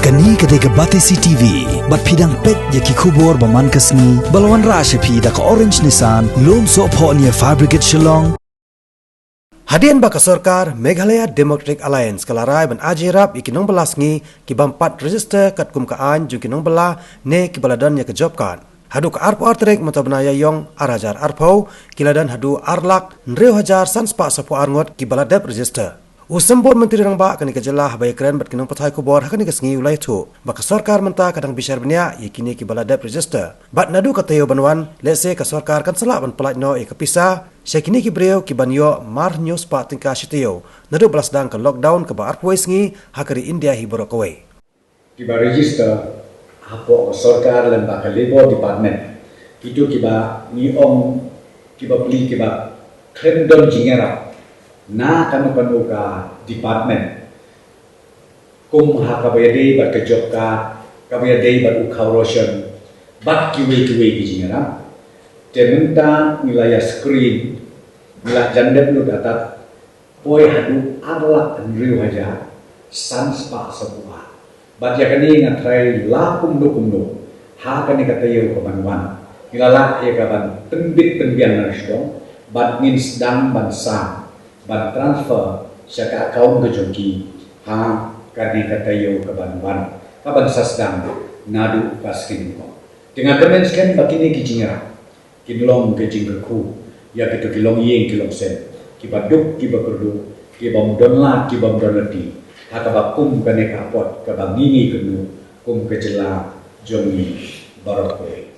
Kani ketika Batesi TV, bat pidang pet yaki kubur baman kasni, balawan rasyapi daka orange Nissan, lom so po niya fabricate Shillong. Hadian baka sorkar Meghalaya Democratic Alliance kalarai ban ajirap ikinong belasngi kibampat register kat kumkaan jung kinong bela ne kibaladan ya ke job card. Hadu ke arpo artrek matabnaya yong arajar arpo kiladan hadu arlak nreu hajar sanspa sapu arngot kibaladep register. Usambor menteri rangba kani kejelah habaya keren bat kinong patai kubor hakani kesngi ulai tu. Baka sorkar menta kadang bisyar benya yakini kibaladep register. Bat nadu katayo banwan lese ka sorkar kan selak ban pelat no kapisa. Syakini kibreo kibanyo mar news pa tingka sitiyo. Nadu belas dang ke lockdown ke ba arpo ngi hakari India hiboro kawai. Kiba register hapo sorkar lembaga labor department. Itu kiba niong kiba beli kiba krendon jingera. Na kanu ka department kum ha kabayade bat ke job ka kabayade bat ukhaw roshan bat kiwe kijingara tementa nilaya screen nila jandep lu datat poi hadu arlak nriu haja sans pa sabua bat yakani ngatrai lakum do ha kani katayo kabanwan nilala ya kaban tembit tembian narsdong bat ngin sedang bansa ban transfer syaka akaun ke joki ha kadi katayo ke banwan kaban sasdang nadu paskin ko dengan kemen sken bakini kijinga kinlong ke jingku ya kitu kilong yeng kilong sen kibaduk kibakurdu kibamdonla kibamdonati hakabakum kane kapot kabangini kenu kum kejela jongi barokoe.